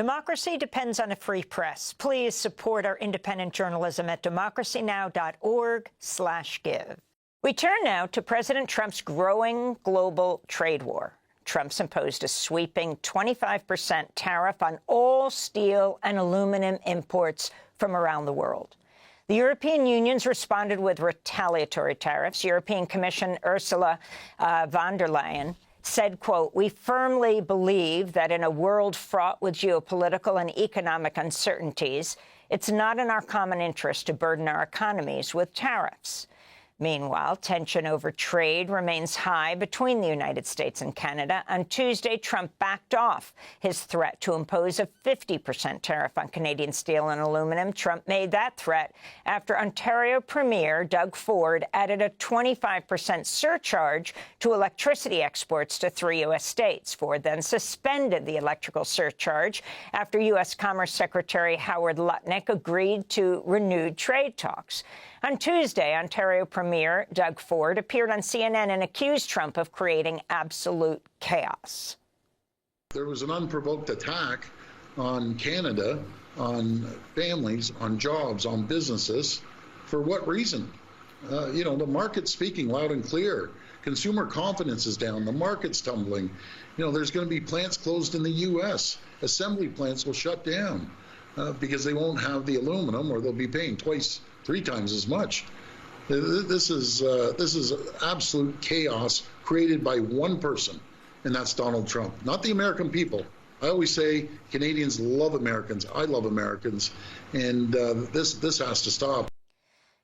Democracy depends on a free press. Please support our independent journalism at democracynow.org/give. We turn now to President Trump's growing global trade war. Trump's imposed a sweeping 25% tariff on all steel and aluminum imports from around the world. The European Union's responded with retaliatory tariffs. European Commission Ursula von der Leyen said, quote, "We firmly believe that in a world fraught with geopolitical and economic uncertainties, it's not in our common interest to burden our economies with tariffs." Meanwhile, tension over trade remains high between the United States and Canada. On Tuesday, Trump backed off his threat to impose a 50% tariff on Canadian steel and aluminum. Trump made that threat after Ontario Premier Doug Ford added a 25% surcharge to electricity exports to 3 U.S. states. Ford then suspended the electrical surcharge after U.S. Commerce Secretary Howard Lutnick agreed to renewed trade talks. On Tuesday, Ontario Premier Doug Ford appeared on CNN and accused Trump of creating absolute chaos. There was an unprovoked attack on Canada, on families, on jobs, on businesses. For what reason? The market's speaking loud and clear. Consumer confidence is down. The market's tumbling. There's going to be plants closed in the U.S. Assembly plants will shut down because they won't have the aluminum, or they'll be paying 3 times as much. This is absolute chaos created by one person, and that's Donald Trump, not the American people. I always say Canadians love Americans. I love Americans, and this has to stop.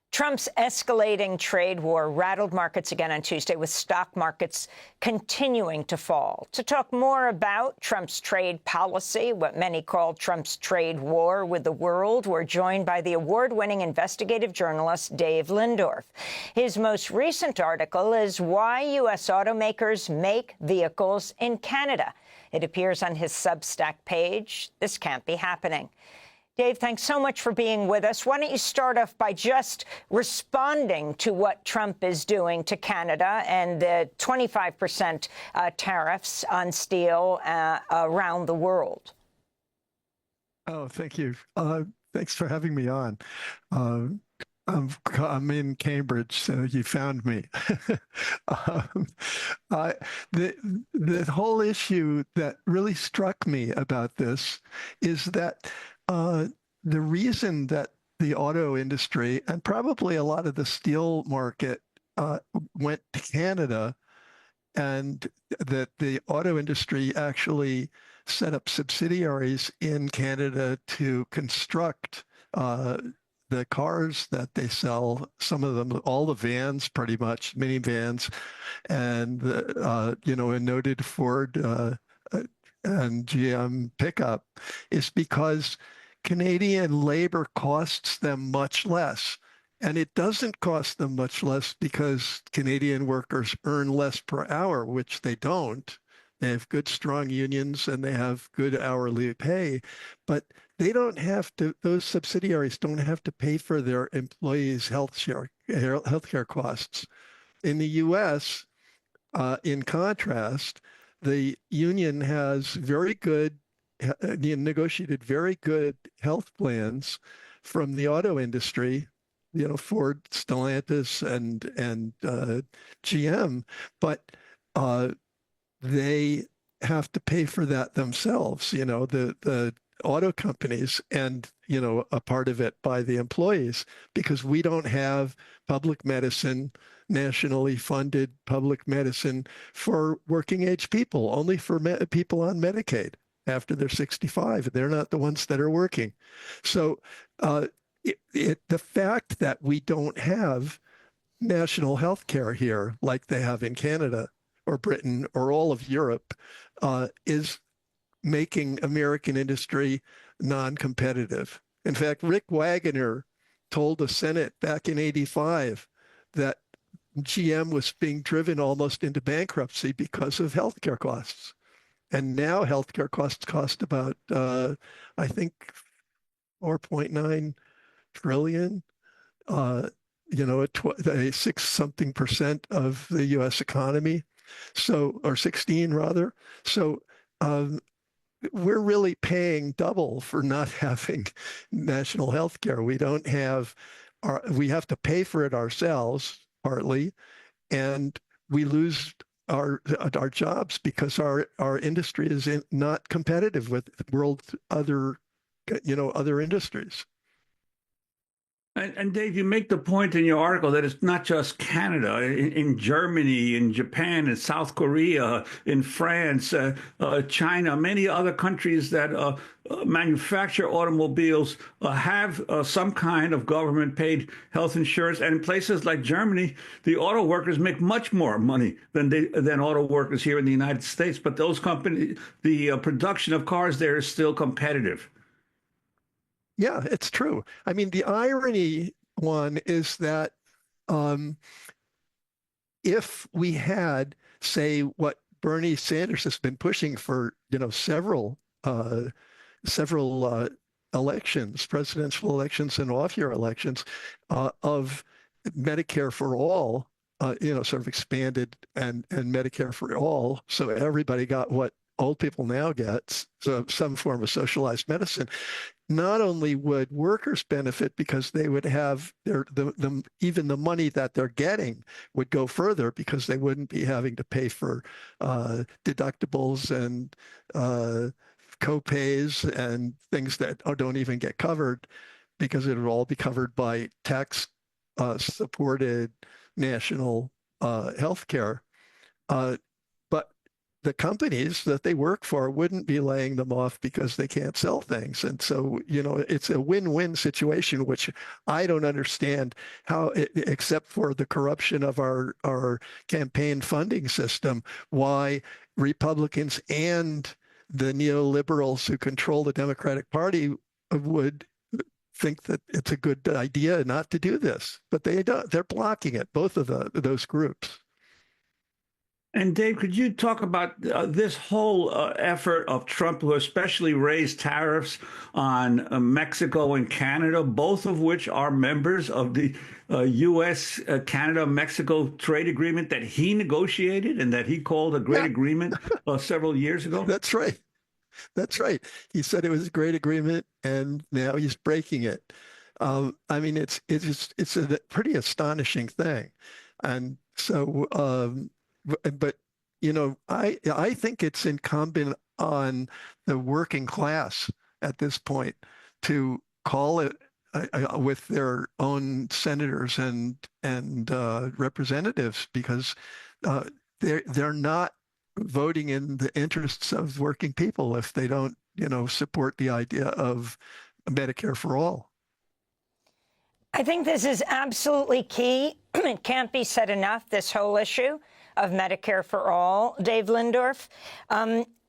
Trump's escalating trade war rattled markets again on Tuesday, with stock markets continuing to fall. To talk more about Trump's trade policy, what many call Trump's trade war with the world, we're joined by the award-winning investigative journalist Dave Lindorf. His most recent article is Why U.S. Automakers Make Vehicles in Canada. It appears on his Substack page. This can't be happening. Dave, thanks so much for being with us. Why don't you start off by just responding to what Trump is doing to Canada and the 25% tariffs on steel around the world? Oh, thank you. Thanks for having me on. I'm in Cambridge, so you found me. The whole issue that really struck me about this is that the reason that the auto industry and probably a lot of the steel market went to Canada, and that the auto industry actually set up subsidiaries in Canada to construct the cars that they sell, some of them, all the vans, pretty much, minivans, and, a noted Ford and GM pickup, is because Canadian labor costs them much less. And it doesn't cost them much less because Canadian workers earn less per hour, which they don't. They have good, strong unions and they have good hourly pay, but they don't have to, those subsidiaries don't have to pay for their employees' healthcare costs. In the US, in contrast, the union has negotiated very good health plans from the auto industry, Ford, Stellantis, and GM, but they have to pay for that themselves, the auto companies, and, a part of it by the employees, because we don't have public medicine, nationally funded public medicine for working age people, only for people on Medicaid after they're 65. They're not the ones that are working. So the fact that we don't have national health care here like they have in Canada or Britain or all of Europe is making American industry non-competitive. In fact, Rick Wagoner told the Senate back in '85 that GM was being driven almost into bankruptcy because of healthcare costs. And now healthcare costs cost about, I think, 4.9 trillion, a 6-something% of the U.S. economy. So, or 16 rather. So we're really paying double for not having national health care. We don't have we have to pay for it ourselves partly, and we lose our jobs because our industry is not competitive with world other industries. And Dave, you make the point in your article that it's not just Canada. In Germany, in Japan, in South Korea, in France, China, many other countries that manufacture automobiles have some kind of government-paid health insurance. And in places like Germany, the auto workers make much more money than auto workers here in the United States. But those companies, the production of cars there is still competitive. Yeah, it's true. I mean, the irony one is that um, if we had, say, what Bernie Sanders has been pushing for, several elections, presidential elections and off-year elections, of Medicare for all, sort of expanded and Medicare for all, so everybody got what old people now get, so some form of socialized medicine. Not only would workers benefit because they would have even the money that they're getting would go further because they wouldn't be having to pay for deductibles and co-pays and things that don't even get covered because it would all be covered by tax supported national health care. But the companies that they work for wouldn't be laying them off because they can't sell things. And so, it's a win-win situation, which I don't understand how, except for the corruption of our campaign funding system, why Republicans and the neoliberals who control the Democratic Party would think that it's a good idea not to do this. But they don't. They're blocking it, both of those groups. And Dave, could you talk about this whole effort of Trump to especially raise tariffs on Mexico and Canada, both of which are members of the U.S. Canada-Mexico trade agreement that he negotiated and that he called a great agreement several years ago? That's right. That's right. He said it was a great agreement, and now he's breaking it. I mean, it's a pretty astonishing thing, and so. But I think it's incumbent on the working class at this point to call it with their own senators and representatives, because they're not voting in the interests of working people if they don't support the idea of Medicare for all. I think this is absolutely key. It can't be said enough, this whole issue of Medicare for all, Dave Lindorf.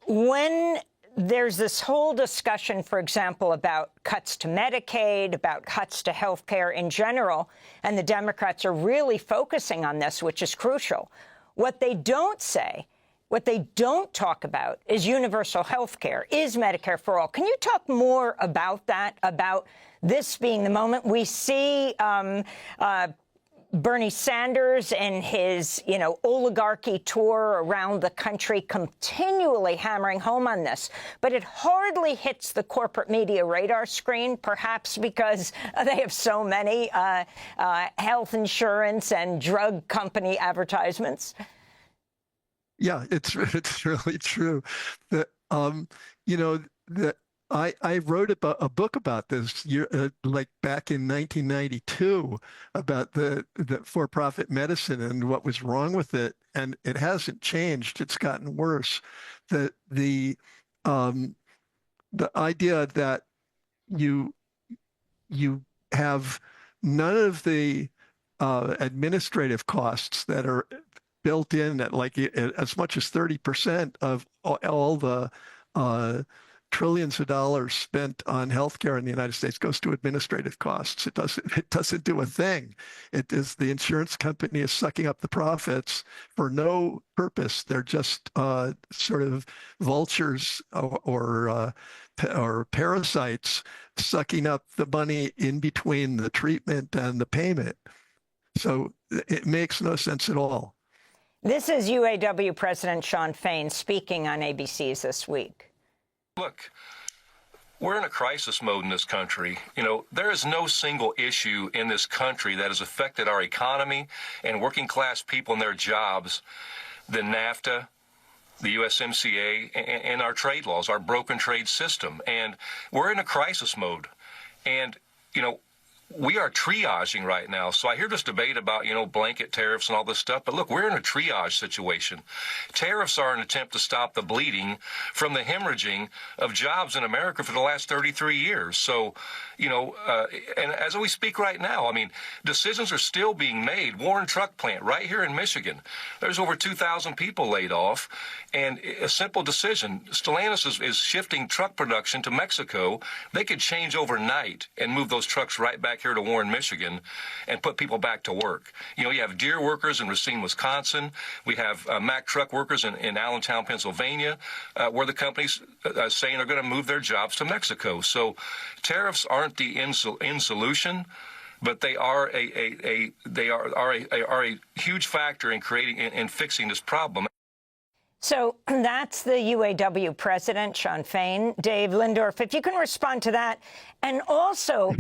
When there's this whole discussion, for example, about cuts to Medicaid, about cuts to health care in general, and the Democrats are really focusing on this, which is crucial. What they don't say, what they don't talk about is universal health care, is Medicare for all. Can you talk more about that, about this being the moment? We see Bernie Sanders and his, oligarchy tour around the country continually hammering home on this. But it hardly hits the corporate media radar screen, perhaps because they have so many health insurance and drug company advertisements. Yeah, it's really true. That that I wrote about a book about this like back in 1992 about the for-profit medicine and what was wrong with it, and it hasn't changed. It's gotten worse. The idea that you have none of the administrative costs that are built in at like as much as 30% of all the trillions of dollars spent on healthcare in the United States goes to administrative costs. It doesn't do a thing. It is the insurance company is sucking up the profits for no purpose. They're just sort of vultures or parasites sucking up the money in between the treatment and the payment. So it makes no sense at all. This is UAW President Shawn Fain speaking on ABC's This Week. Look, we're in a crisis mode in this country. You know, there is no single issue in this country that has affected our economy and working class people and their jobs than NAFTA, the USMCA, and our trade laws, our broken trade system. And we're in a crisis mode. And, you know, we are triaging right now. So I hear this debate about, you know, blanket tariffs and all this stuff. But look, we're in a triage situation. Tariffs are an attempt to stop the bleeding from the hemorrhaging of jobs in America for the last 33 years. So, you know, and as we speak right now, I mean, decisions are still being made. Warren Truck Plant right here in Michigan, there's over 2,000 people laid off. And a simple decision, Stellantis is shifting truck production to Mexico. They could change overnight and move those trucks right back here to Warren, Michigan, and put people back to work. You know, you have Deere workers in Racine, Wisconsin. We have Mack truck workers in Allentown, Pennsylvania, where the companies saying are going to move their jobs to Mexico. So tariffs aren't the end solution, but they are a huge factor in creating and fixing this problem. So that's the UAW president, Shawn Fain. Dave Lindorf, if you can respond to that. And also,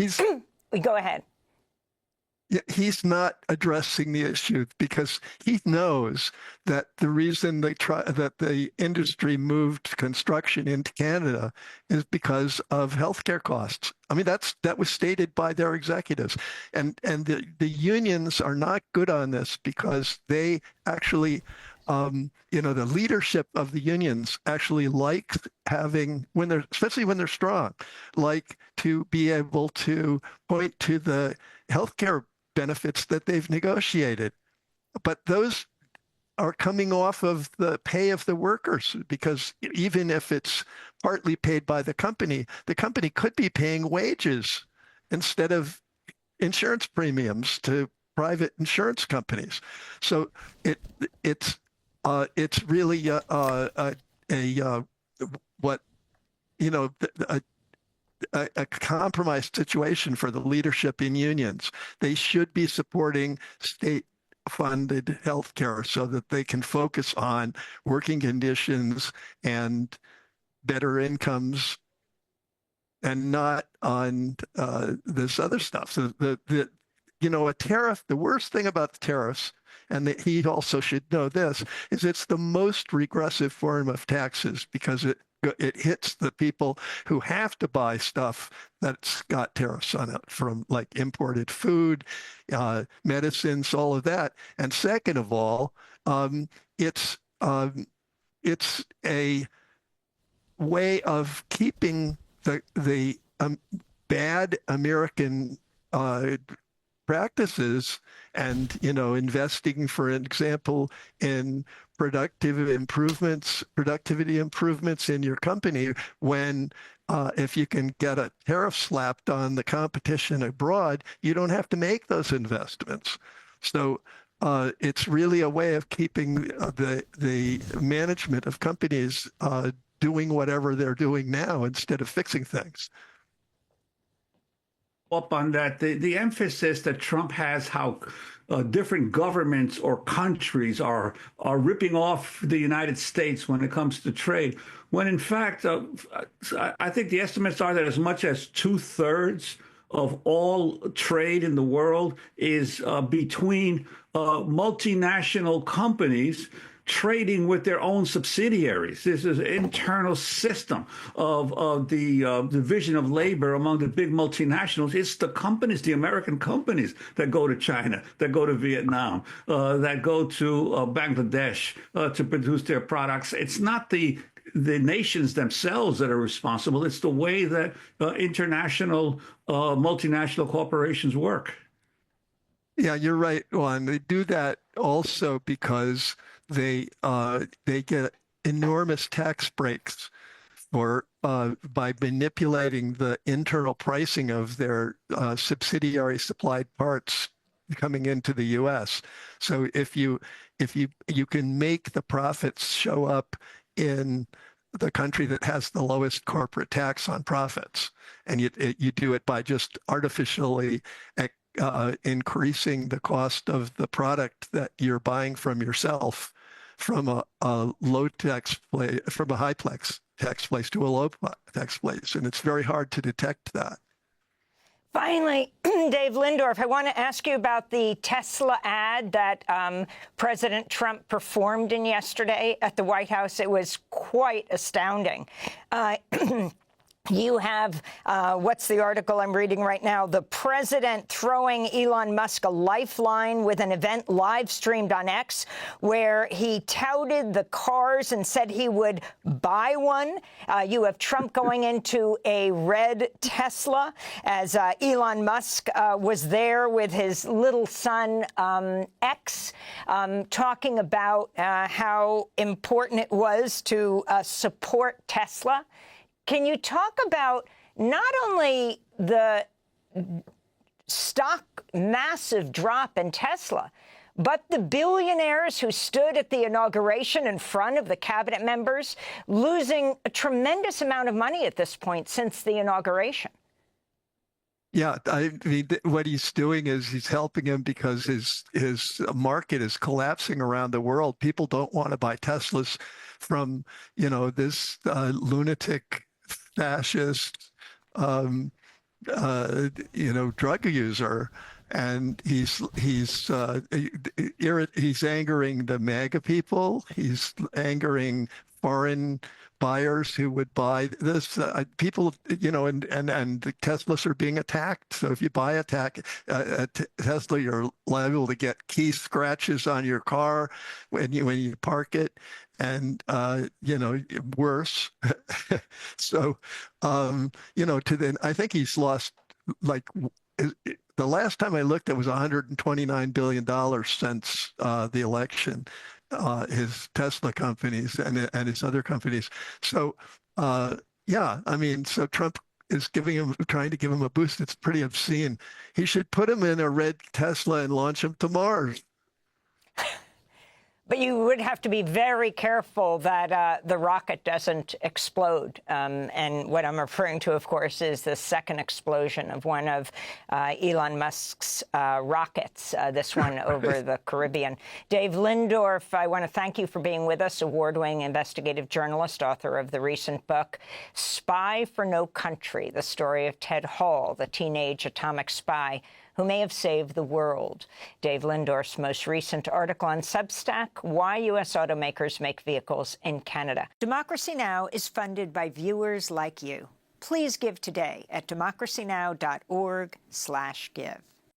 go ahead. Yeah, he's not addressing the issue because he knows that the reason that the industry moved construction into Canada is because of healthcare costs. I mean, that was stated by their executives, and the unions are not good on this because they actually, you know, the leadership of the unions actually like having, especially when they're strong, like to be able to point to the healthcare benefits that they've negotiated. But those are coming off of the pay of the workers, because even if it's partly paid by the company could be paying wages instead of insurance premiums to private insurance companies. So it's really what, you know, a compromised situation for the leadership in unions. They should be supporting state-funded healthcare so that they can focus on working conditions and better incomes, and not on this other stuff. So you know, a tariff, the worst thing about the tariffs, and he also should know this, is it's the most regressive form of taxes because it hits the people who have to buy stuff that's got tariffs on it, from like imported food, medicines, all of that. And second of all, it's a way of keeping the bad American practices and, you know, investing, for example, in productivity improvements in your company, when if you can get a tariff slapped on the competition abroad, you don't have to make those investments. So it's really a way of keeping the management of companies doing whatever they're doing now instead of fixing things. Up on that, the emphasis that Trump has, how different governments or countries are ripping off the United States when it comes to trade, when in fact, I think the estimates are that as much as 2/3 of all trade in the world is between multinational companies trading with their own subsidiaries. This is an internal system of the division of labor among the big multinationals. It's the companies, the American companies, that go to China, that go to Vietnam, that go to Bangladesh to produce their products. It's not the nations themselves that are responsible. It's the way that international multinational corporations work. Yeah, you're right, Juan. They do that also because they get enormous tax breaks for by manipulating the internal pricing of their subsidiary supplied parts coming into the U.S. So if you can make the profits show up in the country that has the lowest corporate tax on profits, and you do it by just artificially increasing the cost of the product that you're buying from yourself from a low tax from a high tax place to a low tax place, and it's very hard to detect that. Finally, Dave Lindorf, I want to ask you about the Tesla ad that President Trump performed in yesterday at the White House. It was quite astounding. You have, what's the article I'm reading right now? The president throwing Elon Musk a lifeline with an event live streamed on X where he touted the cars and said he would buy one. You have Trump going into a red Tesla as Elon Musk was there with his little son, X, talking about how important it was to support Tesla. Can you talk about not only the stock massive drop in Tesla, but the billionaires who stood at the inauguration in front of the cabinet members, losing a tremendous amount of money at this point since the inauguration? Yeah, I mean, what he's doing is he's helping him because his market is collapsing around the world. People don't want to buy Teslas from, this lunatic fascist, drug user, and he's angering the MAGA people. He's angering foreign buyers who would buy this. People, and the Teslas are being attacked. So if you buy a Tesla, you're liable to get key scratches on your car when you park it. And, worse. So, I think he's lost, the last time I looked, it was $129 billion since the election, his Tesla companies and his other companies. So, so Trump is trying to give him a boost. It's pretty obscene. He should put him in a red Tesla and launch him to Mars. But you would have to be very careful that the rocket doesn't explode. And what I'm referring to, of course, is the second explosion of one of Elon Musk's rockets, this one over the Caribbean. Dave Lindorf, I want to thank you for being with us, award-winning investigative journalist, author of the recent book, Spy for No Country, the story of Ted Hall, the teenage atomic spy who may have saved the world. Dave Lindorf's most recent article on Substack, Why U.S. Automakers Make Vehicles in Canada. Democracy Now! Is funded by viewers like you. Please give today at democracynow.org/give.